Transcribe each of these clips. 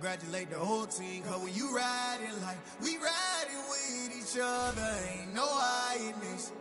congratulate the whole team. Cause when you riding like we riding with each other, ain't no hiding this.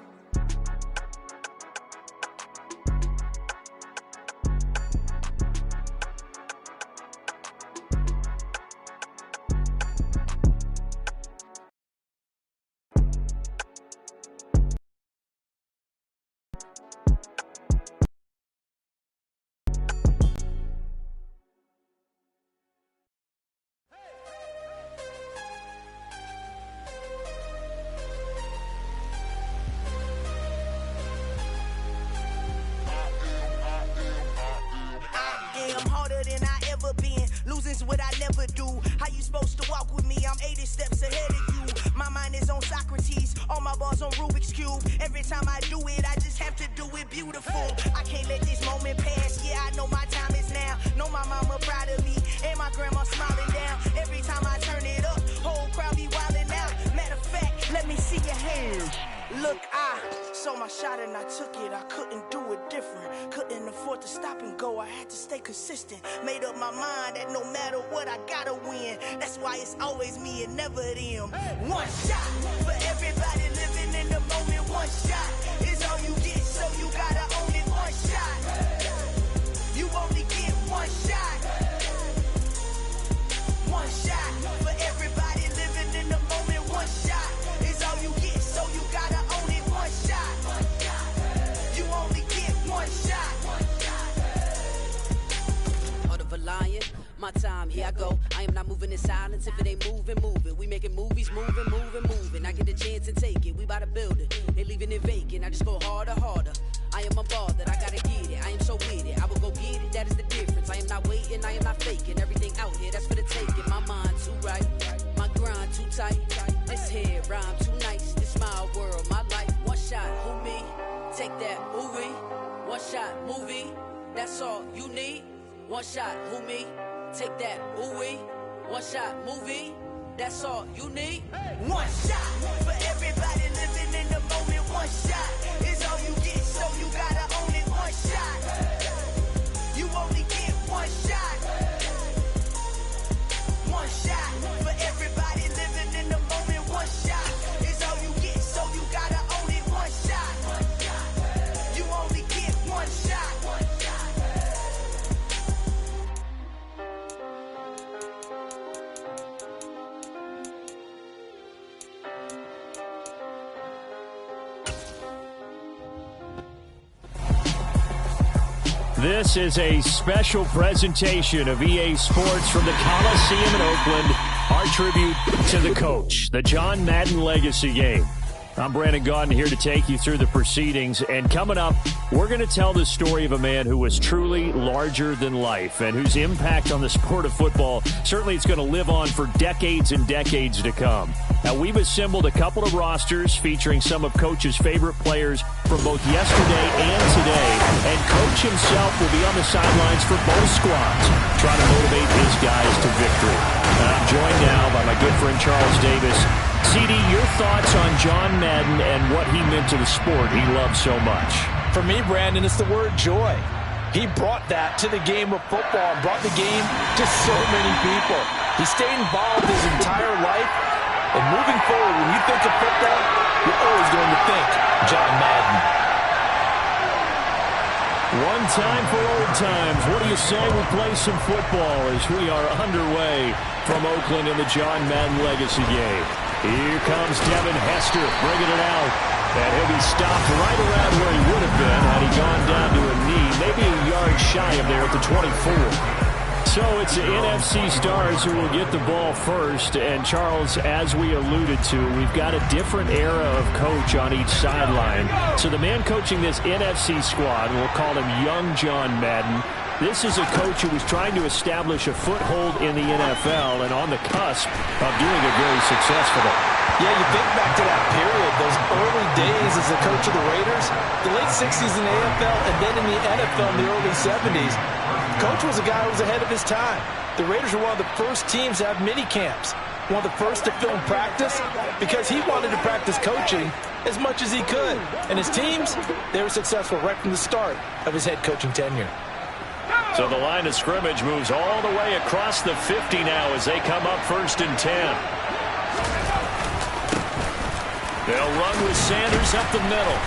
Losing's what I never do. How you supposed to walk with me? I'm 80 steps ahead of you. My mind is on Socrates, all my bars on Rubik's Cube. Every time I do it, I just have to do it beautiful. I can't let this moment pass. Yeah, I know my time is now. Know my mama proud of me, and my grandma smiling down. Every time I turn it up, whole crowd be wilding out. Matter of fact, let me see your hands. Look, I saw my shot and I took it. I couldn't do it different. Couldn't afford to stop and go. I had to stay consistent. Made up my mind that no matter what, I gotta win. That's why it's always me and never them. One shot for everybody living in the moment. One shot is all you get, so you gotta own it. One shot. You only get one shot. One shot for everybody living in the moment. One shot is all you get, so you gotta own it. One shot. You only get one shot. Heart of a lion, my time, here I go. I am not moving in silence. If it ain't moving, move it. We making movies, moving. I get a chance and take it. We bout to build it. They leaving it vacant. I just go harder. I am a ball that I gotta get it. I am so with it. I will go get it. That is the difference. I am not waiting. I am not faking. Everything out here, that's for the taking. My mind too right. My grind too tight. This here rhyme too nice. This my world, my life. One shot, who me? Take that, ooh-wee. One shot, movie. That's all you need. One shot, who me? Take that, ooh-wee. One shot, movie. That's all you need. One shot for everybody living in the moment. One shot is all you get, so you gotta own it. One shot. You only get one shot. One shot for everybody living in the moment. One shot is all you get, so you gotta own it. One shot. You only get one shot. This is a special presentation of EA Sports from the Coliseum in Oakland. Our tribute to the coach, the John Madden Legacy Game. I'm Brandon Gaudin here to take you through the proceedings. And coming up, we're going to tell the story of a man who was truly larger than life and whose impact on the sport of football certainly is going to live on for decades and decades to come. Now, we've assembled a couple of rosters featuring some of Coach's favorite players from both yesterday and today. And Coach himself will be on the sidelines for both squads, trying to motivate his guys to victory. And I'm joined now by my good friend Charles Davis. CD, your thoughts on John Madden and what he meant to the sport he loved so much? For me, Brandon, it's the word joy. He brought that to the game of football and brought the game to so many people. He stayed involved his entire life. And moving forward, when you think of football, you're always going to think John Madden. One time for old times. What do you say we play some football as we are underway from Oakland in the John Madden Legacy Game? Here comes Devin Hester bringing it out. And he'll be stopped right around where he would have been had he gone down to a knee, maybe a yard shy of there at the 24. So it's the NFC stars who will get the ball first. And, Charles, as we alluded to, we've got a different era of coach on each sideline. So the man coaching this NFC squad, we'll call him Young John Madden. This is a coach who was trying to establish a foothold in the NFL and on the cusp of doing it very successfully. Yeah, you think back to that period, those early days as the coach of the Raiders, the late 60s in the AFL, and then in the NFL in the early 70s. Coach was a guy who was ahead of his time. The Raiders were one of the first teams to have mini camps, one of the first to film practice, because he wanted to practice coaching as much as he could. And his teams, they were successful right from the start of his head coaching tenure. So the line of scrimmage moves all the way across the 50 now as they come up 1st and 10. They'll run with Sanders up the middle.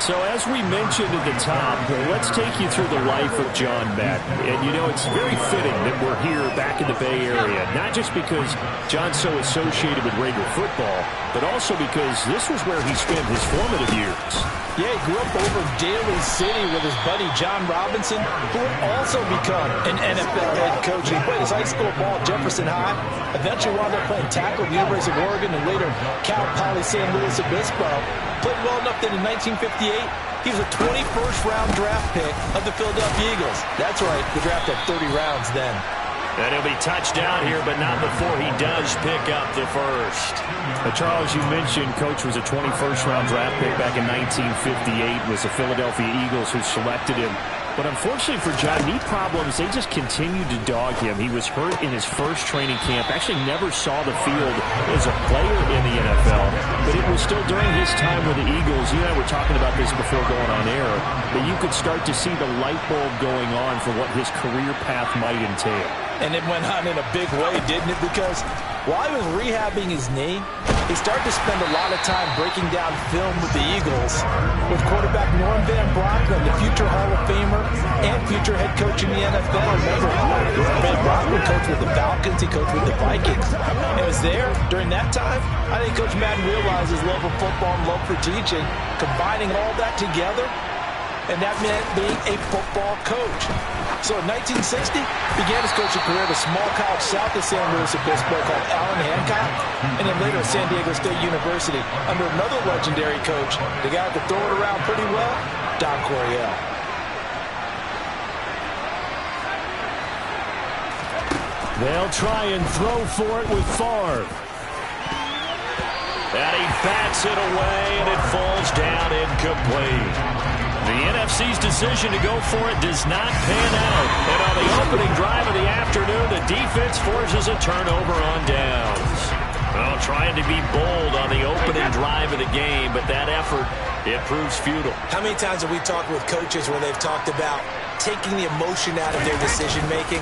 So as we mentioned at the top, let's take you through the life of John Madden. And, you know, it's very fitting that we're here back in the Bay Area, not just because John's so associated with Raider football, but also because this was where he spent his formative years. Yeah, he grew up over in Daly City with his buddy John Robinson, who would also become an NFL head coach. He played his high school ball at Jefferson High, eventually wound up playing tackle at the University of Oregon, and later Cal Poly San Luis Obispo. Played well enough that in 1958, he was a 21st round draft pick of the Philadelphia Eagles. That's right, the draft had 30 rounds then. And he'll be touched down here, but not before he does pick up the first. Charles, you mentioned Coach was a 21st round draft pick back in 1958. It was the Philadelphia Eagles who selected him. But unfortunately for John, knee problems, they just continued to dog him. He was hurt in his first training camp, actually never saw the field as a player in the NFL. But it was still during his time with the Eagles, you and I were talking about this before going on air, that you could start to see the light bulb going on for what his career path might entail. And it went on in a big way, didn't it? Because while he was rehabbing his knee, he started to spend a lot of time breaking down film with the Eagles, with quarterback Norm Van Brocklin, the future Hall of Famer and future head coach in the NFL. Remember, Van Brocklin coached with the Falcons, he coached with the Vikings. It was there, during that time, I think Coach Madden realized his love of football and love for teaching, combining all that together, and that meant being a football coach. So in 1960, began his coaching career at a small college south of San Luis Obispo called Allen Hancock, and then later at San Diego State University under another legendary coach, the guy who could throw it around pretty well, Don Coryell. They'll try and throw for it with Favre. And he bats it away, and it falls down incomplete. The NFC's decision to go for it does not pan out. And on the opening drive of the afternoon, the defense forces a turnover on downs. Well, trying to be bold on the opening drive of the game, but that effort, it proves futile. How many times have we talked with coaches where they've talked about taking the emotion out of their decision-making?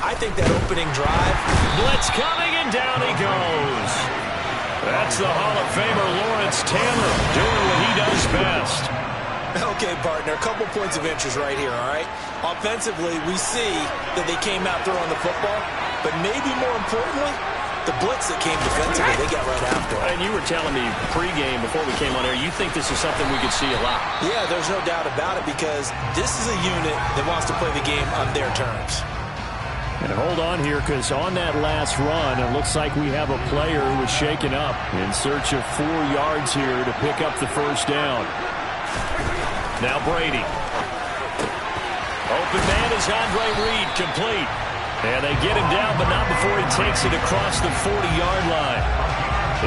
I think that opening drive... Blitz coming, and down he goes. That's the Hall of Famer Lawrence Taylor doing what he does best. Okay, partner, a couple points of interest right here, all right? Offensively, we see that they came out throwing the football, but maybe more importantly, the blitz that came defensively, they got right after it. And you were telling me pregame before we came on air, you think this is something we could see a lot. Yeah, there's no doubt about it because this is a unit that wants to play the game on their terms. And hold on here, because on that last run, it looks like we have a player who was shaken up in search of 4 yards here to pick up the first down. Now Brady. Open man is Andre Reed, complete. And they get him down, but not before he takes it across the 40-yard line.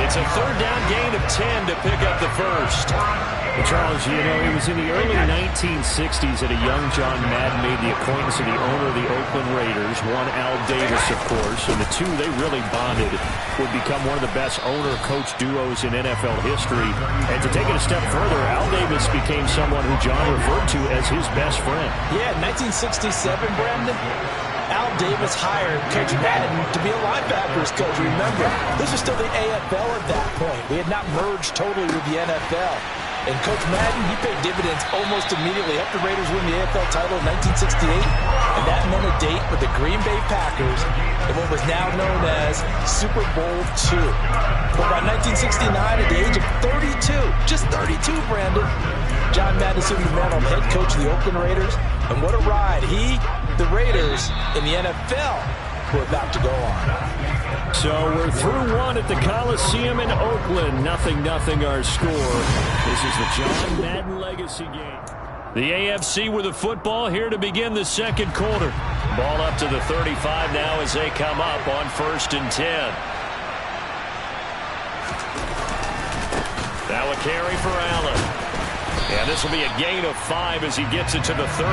It's a third down gain of 10 to pick up the first. Well, Charles, you know, it was in the early 1960s that a young John Madden made the acquaintance of the owner of the Oakland Raiders, one Al Davis, of course, and the two, they really bonded, would become one of the best owner-coach duos in NFL history. And to take it a step further, Al Davis became someone who John referred to as his best friend. Yeah, 1967, Brandon. Al Davis hired Coach Madden to be a linebackers coach. Remember, this was still the AFL at that point. We had not merged totally with the NFL. And Coach Madden, he paid dividends almost immediately. Helped the Raiders win the AFL title in 1968. And that meant a date with the Green Bay Packers in what was now known as Super Bowl II. But by 1969, at the age of 32, just 32, Brandon, John Madden assumed the mantle of head coach of the Oakland Raiders. And what a ride he, the Raiders, and the NFL were about to go on. So we're through one at the Coliseum in Oakland. 0-0 our score. This is the John Madden Legacy game. The AFC with the football here to begin the second quarter. Ball up to the 35 now as they come up on 1st and 10. Now a carry for Allen. And this will be a gain of 5 as he gets it to the 30.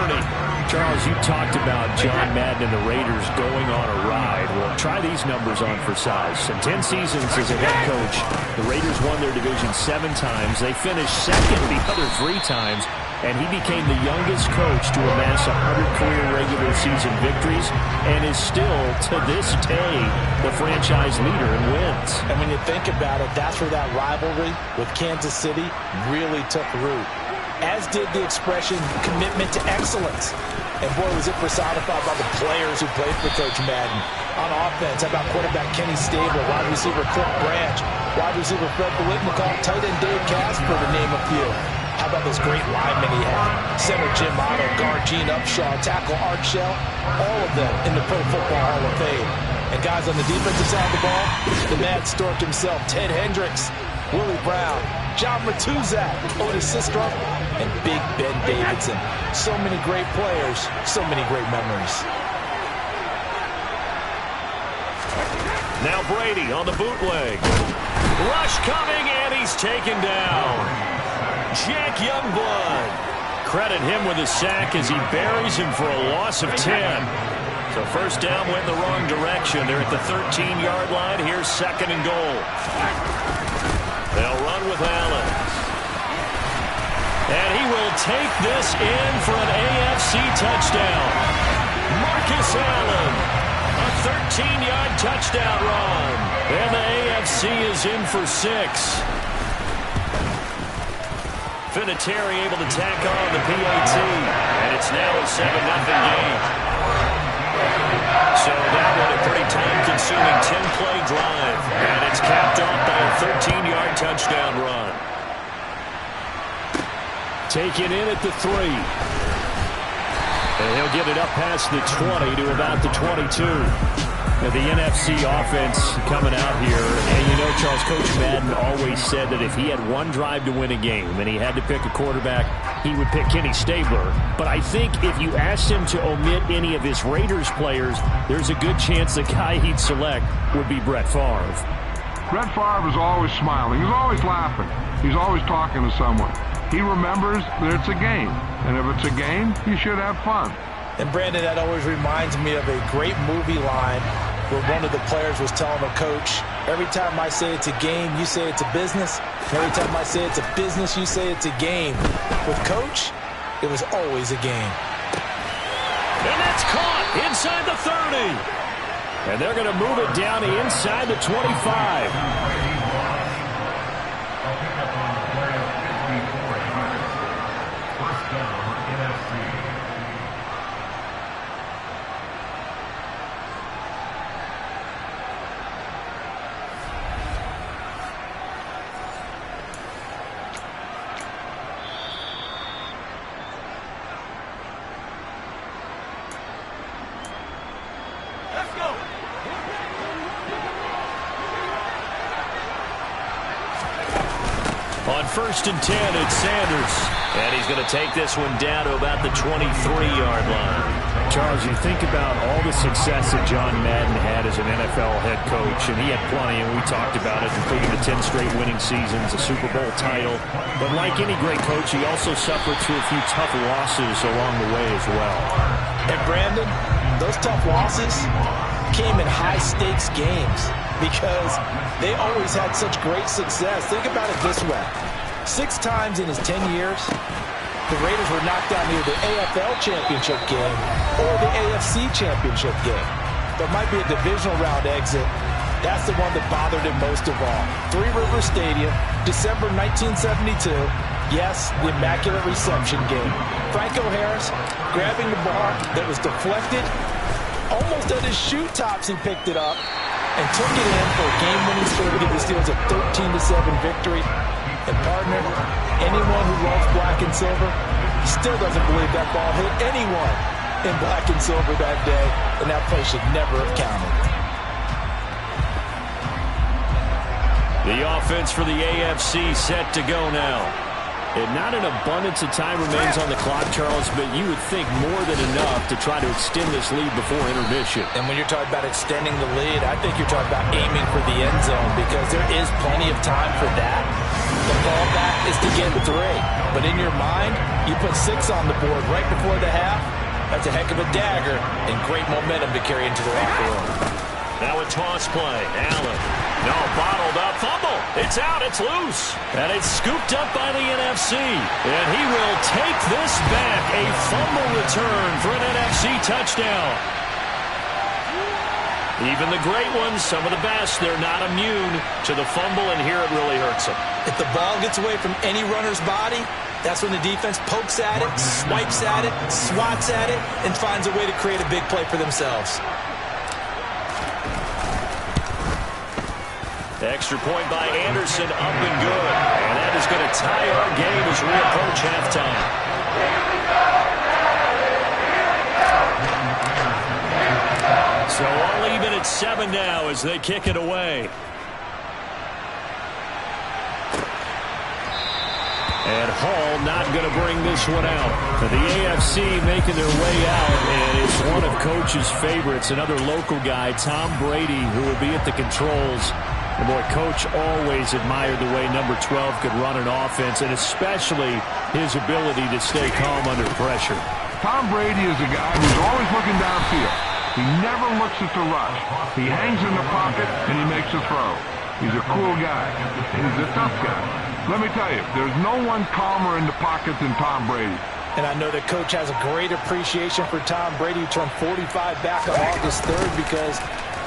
Charles, you talked about John Madden and the Raiders going on a ride. Well, try these numbers on for size. In 10 seasons as a head coach, the Raiders won their division 7 times. They finished second the other 3 times. and he became the youngest coach to amass 100 career regular season victories and is still, to this day, the franchise leader in wins. And when you think about it, that's where that rivalry with Kansas City really took root, as did the expression commitment to excellence. And boy, was it personified by the players who played for Coach Madden. On offense, how about quarterback Kenny Stabler, wide receiver Cliff Branch, wide receiver Fred Biletnikoff, tight end Dave Casper, to name a few. How about this great lineman he had? Center Jim Otto, guard Gene Upshaw, tackle Art Shell, all of them in the Pro Football Hall of Fame. And guys on the defensive side of the ball, the Mad Stork himself, Ted Hendricks, Willie Brown, John Matuzak, Otis Sistrunk, and Big Ben Davidson. So many great players, so many great memories. Now Brady on the bootleg. Rush coming, and he's taken down. Jack Youngblood. Credit him with a sack as he buries him for a loss of 10. So first down went in the wrong direction. They're at the 13-yard line. Here's second and goal. They'll run with Allen. And he will take this in for an AFC touchdown. Marcus Allen. A 13-yard touchdown run. And the AFC is in for 6. Vinatieri able to tack on the PAT. And it's now a 7-0 game. So that one a pretty time-consuming 10-play drive. And it's capped off by a 13-yard touchdown run. Taken in at the 3. And he'll get it up past the 20 to about the 22. Now the NFC offense coming out here. And you know, Charles, Coach Madden always said that if he had one drive to win a game and he had to pick a quarterback, he would pick Kenny Stabler. But I think if you asked him to omit any of his Raiders players, there's a good chance the guy he'd select would be Brett Favre. Brett Favre is always smiling. He's always laughing. He's always talking to someone. He remembers that it's a game. And if it's a game, you should have fun. And Brandon, that always reminds me of a great movie line where one of the players was telling the coach, every time I say it's a game, you say it's a business. Every time I say it's a business, you say it's a game. With Coach, it was always a game. And that's caught inside the 30. And they're going to move it down inside the 25. On 1st and 10, it's Sanders. And he's going to take this one down to about the 23-yard line. Charles, you think about all the success that John Madden had as an NFL head coach, and he had plenty, and we talked about it, including the 10 straight winning seasons, a Super Bowl title. But like any great coach, he also suffered through a few tough losses along the way as well. And Brandon, those tough losses came in high-stakes games because they always had such great success. Think about it this way. 6 times in his 10 years, the Raiders were knocked out near the AFL championship game or the AFC championship game. There might be a divisional round exit. That's the one that bothered him most of all. Three River Stadium, December 1972. Yes, the Immaculate Reception game. Franco Harris grabbing the ball that was deflected. Almost at his shoe tops, he picked it up and took it in for a game-winning score to give the Steelers a 13-7 victory. And partner, anyone who loves black and silver still doesn't believe that ball hit anyone in black and silver that day, and that play should never have counted. The offense for the AFC set to go now. And not an abundance of time remains on the clock, Charles, but you would think more than enough to try to extend this lead before intermission. And when you're talking about extending the lead, I think you're talking about aiming for the end zone because there is plenty of time for that. The fallback is to get 3. But in your mind, you put 6 on the board right before the half. That's a heck of a dagger and great momentum to carry into the locker room. Now a toss play. Allen No, bottled up. Fumble. It's out. It's loose. And it's scooped up by the NFC. And he will take this back. A fumble return for an NFC touchdown. Even the great ones, some of the best, they're not immune to the fumble, and here it really hurts them. If the ball gets away from any runner's body, that's when the defense pokes at it, swipes at it, swats at it, and finds a way to create a big play for themselves. Extra point by Anderson, up and good. And that is going to tie our game as we approach halftime. So all even at 7 now as they kick it away. And Hall not going to bring this one out. The AFC making their way out, and it's one of Coach's favorites, another local guy, Tom Brady, who will be at the controls. And boy, Coach always admired the way number 12 could run an offense, and especially his ability to stay calm under pressure. Tom Brady is a guy who's always looking downfield. He never looks at the rush. He hangs in the pocket, and he makes a throw. He's a cool guy. He's a tough guy. Let me tell you, there's no one calmer in the pocket than Tom Brady. And I know that Coach has a great appreciation for Tom Brady, who turned 45 back on August 3rd, because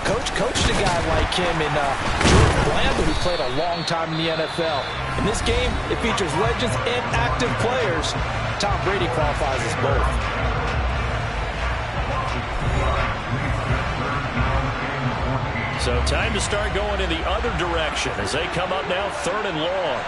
Coach coached a guy like him in Jordan Blandon, who played a long time in the NFL. In this game, it features legends and active players. Tom Brady qualifies as both. So time to start going in the other direction as they come up now 3rd and long.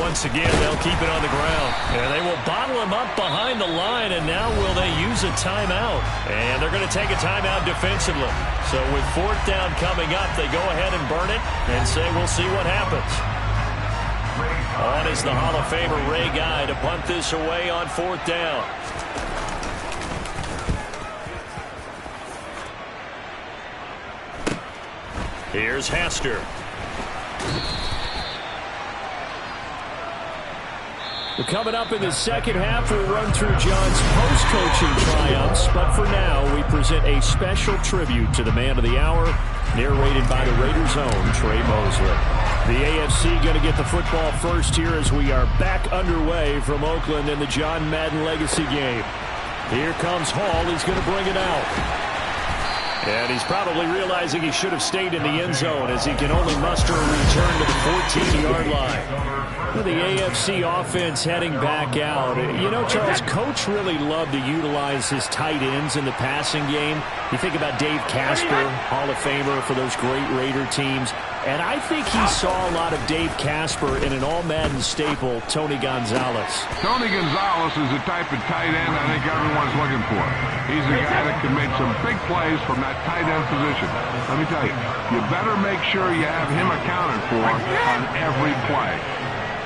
Once again, they'll keep it on the ground. And they will bottle him up behind the line, and now will they use a timeout? And they're going to take a timeout defensively. So with 4th down coming up, they go ahead and burn it and say we'll see what happens. On is the Hall of Famer Ray Guy to punt this away on 4th down. Here's Hester. Well, coming up in the second half, we'll run through John's post-coaching triumphs. But for now, we present a special tribute to the man of the hour, narrated by the Raiders' own Trey Mosley. The AFC going to get the football first here as we are back underway from Oakland in the John Madden Legacy game. Here comes Hall. He's going to bring it out. And he's probably realizing he should have stayed in the end zone as he can only muster a return to the 14-yard line. The AFC offense heading back out. You know, Charles, Coach really loved to utilize his tight ends in the passing game. You think about Dave Casper, Hall of Famer for those great Raider teams. And I think he saw a lot of Dave Casper in an all-Madden staple, Tony Gonzalez. Tony Gonzalez is the type of tight end I think everyone's looking for. He's a guy that can make some big plays from that tight end position. Let me tell you, you better make sure you have him accounted for on every play.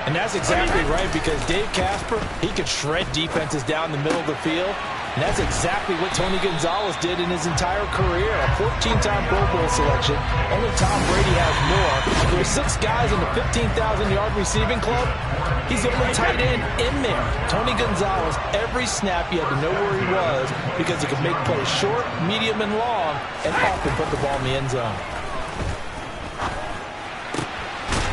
And that's exactly right, because Dave Casper, he could shred defenses down the middle of the field. And that's exactly what Tony Gonzalez did in his entire career. A 14-time Pro Bowl selection. Only Tom Brady has more. There are 6 guys in the 15,000-yard receiving club. He's the only tight end in there. Tony Gonzalez, every snap he had to know where he was because he could make plays short, medium, and long, and often put the ball in the end zone.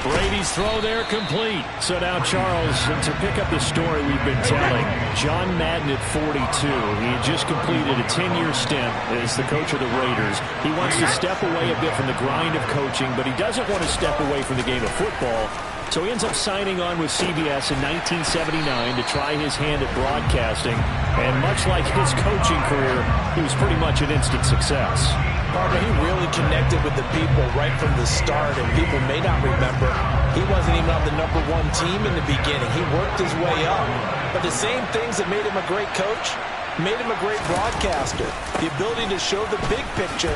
Brady's throw there complete. So now, Charles, to pick up the story we've been telling, John Madden at 42. He had just completed a 10-year stint as the coach of the Raiders. He wants to step away a bit from the grind of coaching, but he doesn't want to step away from the game of football. So he ends up signing on with CBS in 1979 to try his hand at broadcasting. And much like his coaching career, he was pretty much an instant success. Partner, he really connected with the people right from the start, and people may not remember, he wasn't even on the #1 team in the beginning. He worked his way up. But the same things that made him a great coach made him a great broadcaster. The ability to show the big picture,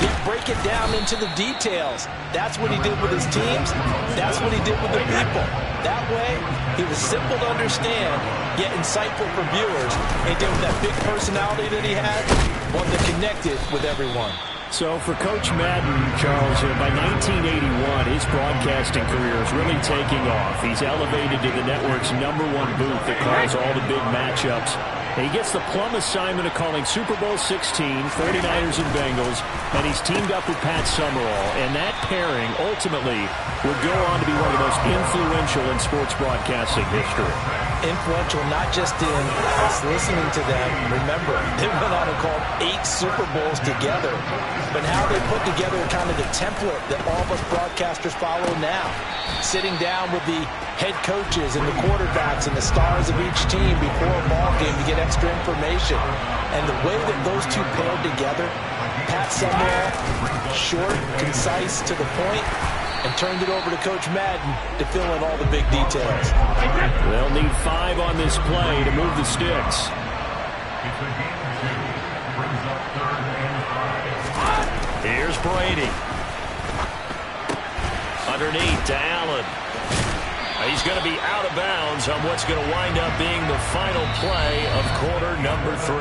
yet break it down into the details. That's what he did with his teams. That's what he did with the people. That way, he was simple to understand, yet insightful for viewers. And then with that big personality that he had, one that connected with everyone. So for Coach Madden, Charles, by 1981, his broadcasting career is really taking off. He's elevated to the network's #1 booth that calls all the big matchups. He gets the plum assignment of calling Super Bowl 16, 49ers and Bengals, and he's teamed up with Pat Summerall. And that pairing ultimately would go on to be one of the most influential in sports broadcasting history. Influential not just in us listening to them. Remember, they went on and called 8 Super Bowls together. But how they put together kind of the template that all of us broadcasters follow now. Sitting down with the head coaches and the quarterbacks and the stars of each team before a ball game to get extra information. And the way that those two paired together, Pat Summerall, short, concise, to the point, and turned it over to Coach Madden to fill in all the big details. They'll need 5 on this play to move the sticks. Here's Brady. Underneath to Allen. He's going to be out of bounds on what's going to wind up being the final play of quarter number 3.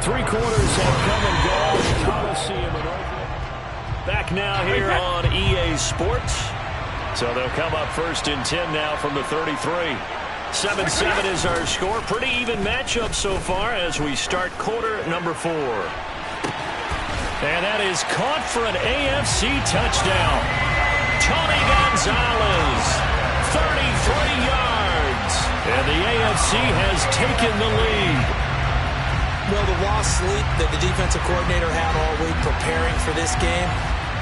3 quarters have come and gone. The Coliseum in Oakland. Back now here on EA Sports. So they'll come up first and 10 now from the 33. 7-7 is our score. Pretty even matchup so far as we start quarter number 4. And that is caught for an AFC touchdown. Tony Gonzalez, 33 yards. And the AFC has taken the lead. Well, the lost sleep that the defensive coordinator had all week preparing for this game,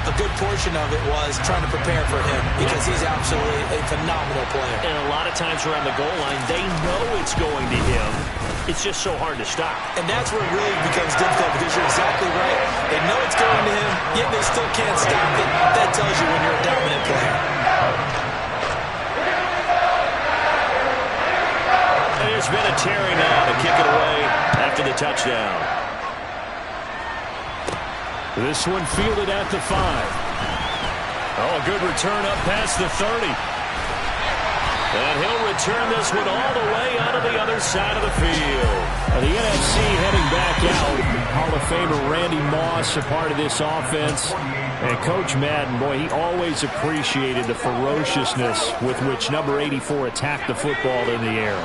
a good portion of it was trying to prepare for him because he's absolutely a phenomenal player. And a lot of times around the goal line, they know it's going to him. It's just so hard to stop. And that's where it really becomes difficult because you're exactly right. They know it's going to him, yet they still can't stop it. That tells you when you're a dominant player. There's been a Terry now to kick it away after the touchdown. This one fielded at the 5. Oh, a good return up past the 30. And he'll return this one all the way out of the other side of the field. The NFC heading back out. Hall of Famer Randy Moss a part of this offense. And Coach Madden, boy, he always appreciated the ferociousness with which number 84 attacked the football in the air.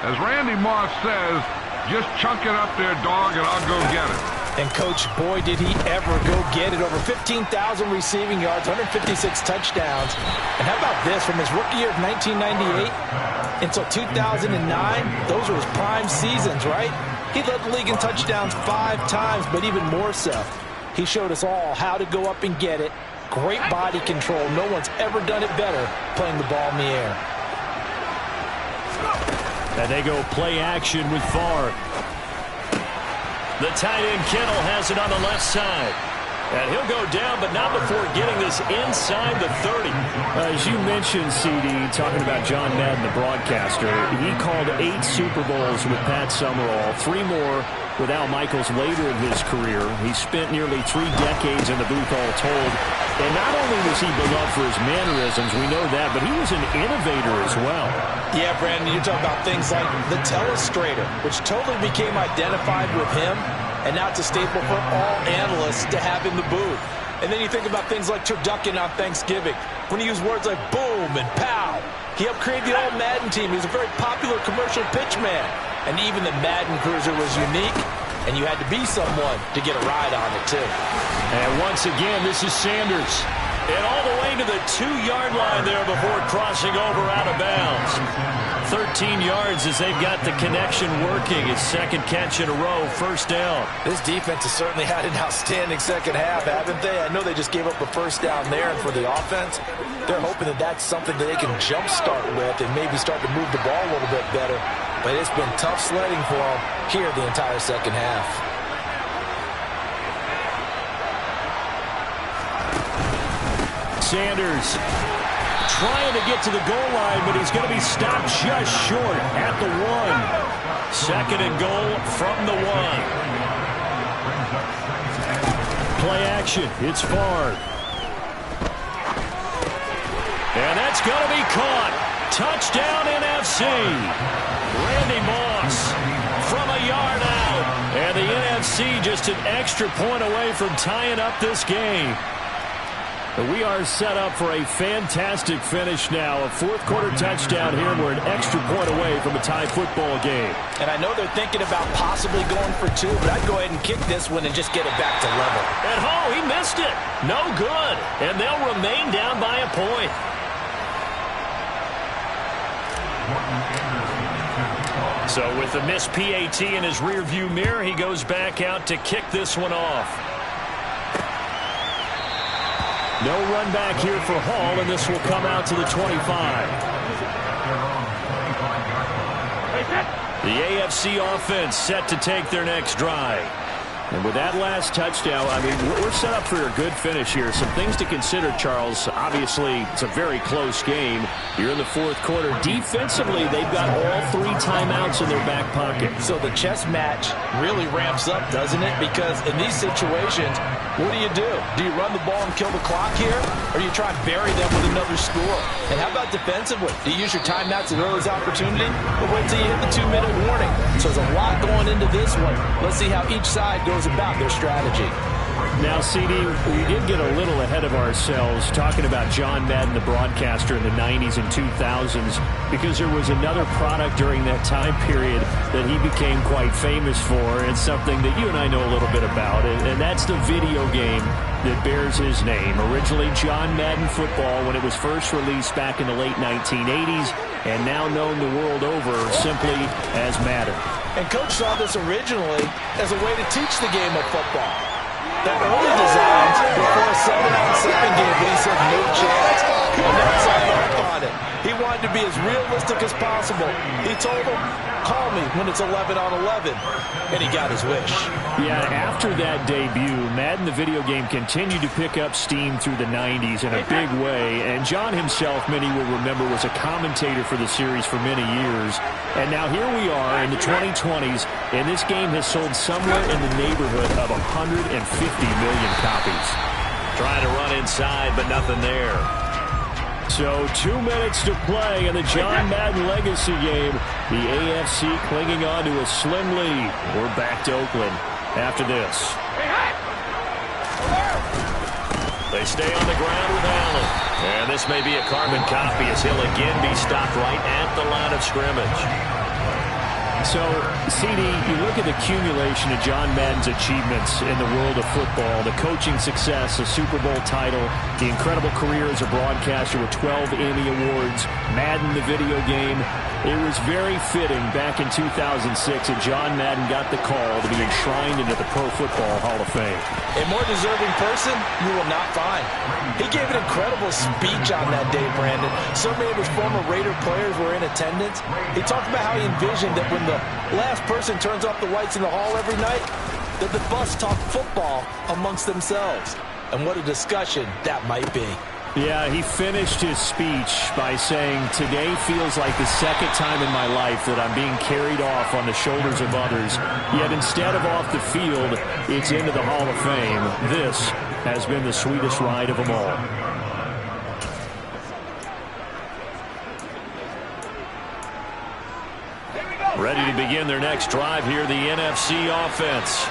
As Randy Moss says, just chunk it up there, dog, and I'll go get it. And, Coach, boy, did he ever go get it. Over 15,000 receiving yards, 156 touchdowns. And how about this? From his rookie year of 1998 until 2009, those were his prime seasons, right? He led the league in touchdowns 5 times, but even more so, he showed us all how to go up and get it. Great body control. No one's ever done it better playing the ball in the air. And they go play action with Favre. The tight end Kittle has it on the left side. And he'll go down, but not before getting this inside the 30. As you mentioned, CD, talking about John Madden, the broadcaster, he called 8 Super Bowls with Pat Summerall, 3 more with Al Michaels later in his career. He spent nearly 3 decades in the booth all told. And not only was he beloved for his mannerisms, we know that, but he was an innovator as well. Yeah, Brandon, you talk about things like the telestrator, which totally became identified with him, and now it's a staple for all analysts to have in the booth. And then you think about things like turducken on Thanksgiving, when he used words like boom and pow. He helped create the old Madden team. He was a very popular commercial pitch man. And even the Madden Cruiser was unique, and you had to be someone to get a ride on it, too. And once again, this is Sanders. And all the way to the 2-yard line there before crossing over out of bounds. 13 yards as they've got the connection working. His second catch in a row, first down. This defense has certainly had an outstanding second half, haven't they? I know they just gave up a first down there, and for the offense, they're hoping that that's something that they can jumpstart with and maybe start to move the ball a little bit better. But it's been tough sledding for them here the entire second half. Sanders trying to get to the goal line, but he's going to be stopped just short at the 1. Second and goal from the 1. Play action. It's Favre. And that's going to be caught. Touchdown NFC. Randy Moss from a yard out. And the NFC just an extra point away from tying up this game. We are set up for a fantastic finish now. A fourth-quarter touchdown here. We're an extra point away from a tie football game. And I know they're thinking about possibly going for two, but I'd go ahead and kick this one and just get it back to level. And he missed it. No good. And they'll remain down by a point. So with the missed PAT in his rearview mirror, he goes back out to kick this one off. No run back here for Hall, and this will come out to the 25. The AFC offense set to take their next drive. And with that last touchdown, I mean, we're set up for a good finish here. Some things to consider, Charles. Obviously, it's a very close game. You're in the fourth quarter. Defensively, they've got all 3 timeouts in their back pocket. So the chess match really ramps up, doesn't it? Because in these situations, what do? Do you run the ball and kill the clock here? Or do you try and bury them with another score? And how about defensively? Do you use your timeouts as early as opportunity? Or wait till you hit the 2-minute warning? So there's a lot going into this one. Let's see how each side goes about their strategy. Now, CD, we did get a little ahead of ourselves talking about John Madden, the broadcaster in the 90s and 2000s, because there was another product during that time period that he became quite famous for, and something that you and I know a little bit about, and that's the video game that bears his name. Originally John Madden Football when it was first released back in the late 1980s, and now known the world over simply as Madden. And Coach saw this originally as a way to teach the game of football. The early designs before a 7-on-7 game, but he said no chance. And that's signed off on it. He wanted to be as realistic as possible. He told him, call me when it's 11-on-11. And he got his wish. Yeah, after that debut, Madden the video game continued to pick up steam through the 90s in a big way. And John himself, many will remember, was a commentator for the series for many years. And now here we are in the 2020s, and this game has sold somewhere in the neighborhood of 150 million copies. Trying to run inside, but nothing there. So 2 minutes to play in the John Madden Legacy game. The AFC clinging on to a slim lead. We're back to Oakland after this. They stay on the ground with Allen. And this may be a carbon copy as he'll again be stopped right at the line of scrimmage. So, CD, you look at the accumulation of John Madden's achievements in the world of football, the coaching success, the Super Bowl title, the incredible career as a broadcaster with 12 Emmy Awards, Madden the video game. It was very fitting back in 2006 that John Madden got the call to be enshrined into the Pro Football Hall of Fame. A more deserving person you will not find. He gave an incredible speech on that day, Brandon. So many of his former Raider players were in attendance. He talked about how he envisioned that when the last person turns off the lights in the hall every night, that the bus talk football amongst themselves. And what a discussion that might be. Yeah, he finished his speech by saying, today feels like the second time in my life that I'm being carried off on the shoulders of others. Yet instead of off the field, it's into the Hall of Fame. This has been the sweetest ride of them all. Ready to begin their next drive here, the NFC offense.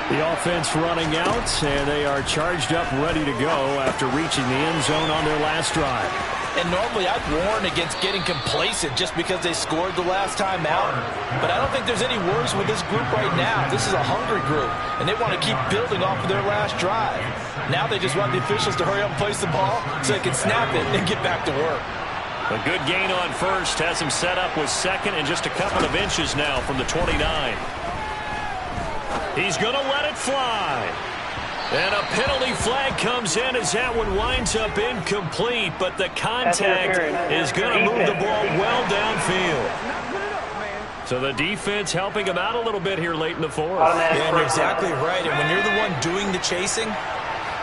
The offense running out, and they are charged up, ready to go after reaching the end zone on their last drive. And normally I'd warn against getting complacent just because they scored the last time out. But I don't think there's any worries with this group right now. This is a hungry group, and they want to keep building off of their last drive. Now they just want the officials to hurry up and place the ball so they can snap it and get back to work. A good gain on first has him set up with second and just a couple of inches now from the 29. He's going to let it fly. And a penalty flag comes in as that one winds up incomplete, but the contact is going to move the ball well downfield. So the defense helping him out a little bit here late in the fourth. Yeah, you're exactly right. And when you're the one doing the chasing,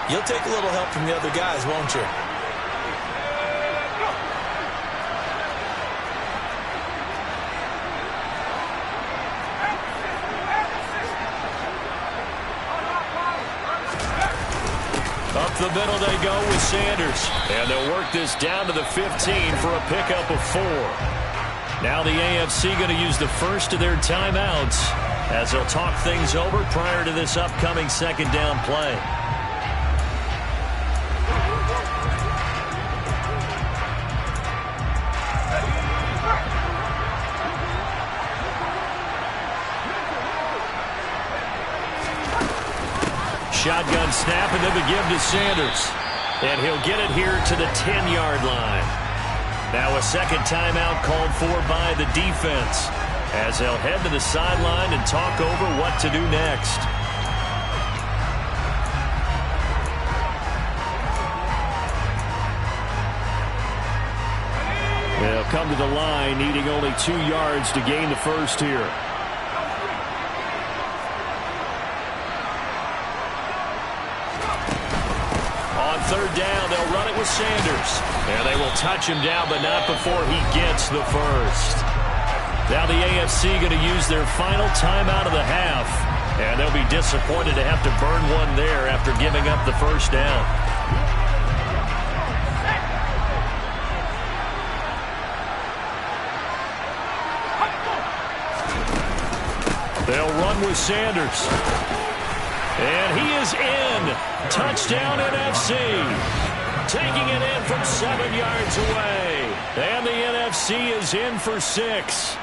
you'll take a little help from the other guys, won't you? Up the middle they go with Sanders. And they'll work this down to the 15 for a pickup of 4. Now the AFC going to use the first of their timeouts as they'll talk things over prior to this upcoming second down play. shotgun snap, and then the give to Sanders. And he'll get it here to the 10-yard line. Now a second timeout called for by the defense, as they'll head to the sideline and talk over what to do next. They'll come to the line, needing only 2 yards to gain the first here. On third down, they'll run it with Sanders. And they will touch him down, but not before he gets the first. Now the AFC going to use their final timeout of the half. And they'll be disappointed to have to burn one there after giving up the first down. They'll run with Sanders. And he is in. Touchdown NFC. Taking it in from 7 yards away. And the NFC is in for 6.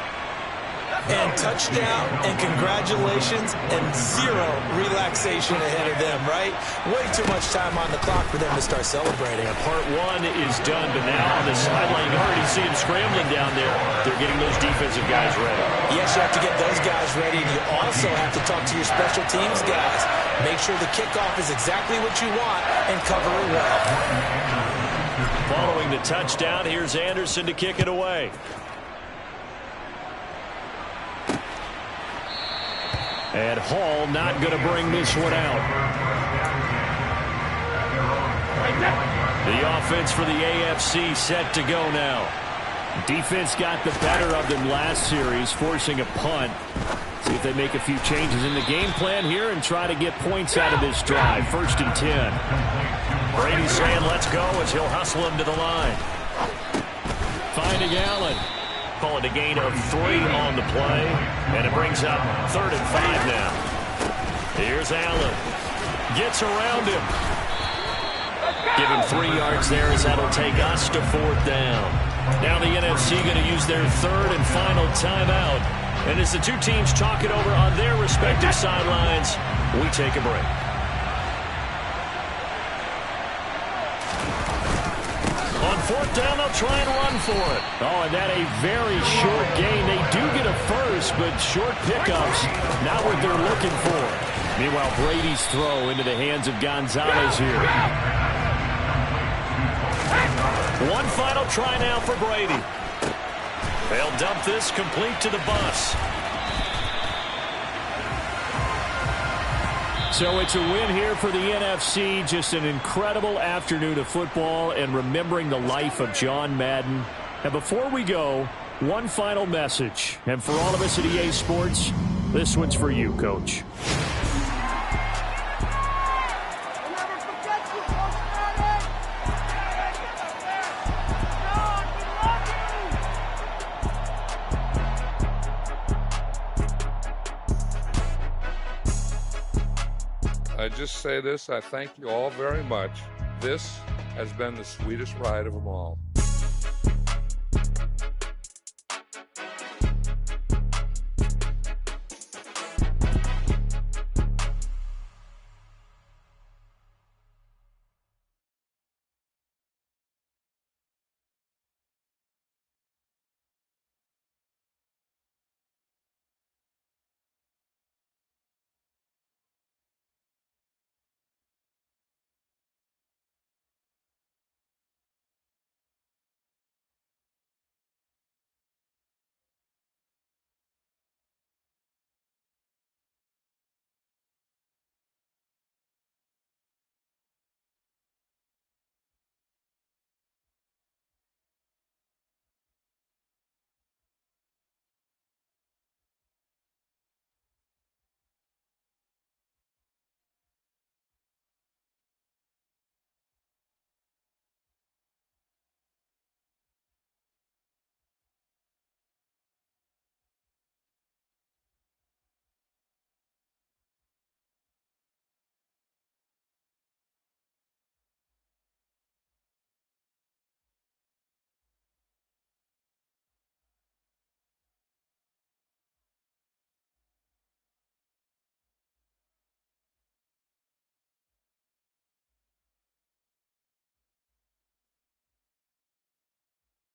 And touchdown, and congratulations, and zero relaxation ahead of them, right? Way too much time on the clock for them to start celebrating. Part one is done, but now on the sideline, you already see them scrambling down there. They're getting those defensive guys ready. Yes, you have to get those guys ready, and you also have to talk to your special teams guys. Make sure the kickoff is exactly what you want and cover it well. Following the touchdown, here's Anderson to kick it away. And Hall not going to bring this one out. The offense for the AFC set to go now. Defense got the better of them last series, forcing a punt. See if they make a few changes in the game plan here and try to get points out of this drive. 1st and 10. Brady saying let's go as he'll hustle him to the line. Finding Allen. Call it a gain of 3 on the play, and it brings up 3rd and 5 now. Here's Allen. Gets around him. Give him 3 yards there as that'll take us to 4th down. Now the NFC going to use their 3rd and final timeout. And as the two teams talk it over on their respective sidelines, we take a break. On 4th down, they'll try and run for it. Oh, and that a very short gain. They do get a first, but short pickups, not what they're looking for. Meanwhile, Brady's throw into the hands of Gonzalez here. One final try now for Brady. They'll dump this complete to the bus. So it's a win here for the NFC. Just an incredible afternoon of football and remembering the life of John Madden. And before we go, one final message. And for all of us at EA Sports, this one's for you, Coach. I just say this, I thank you all very much. This has been the sweetest ride of them all.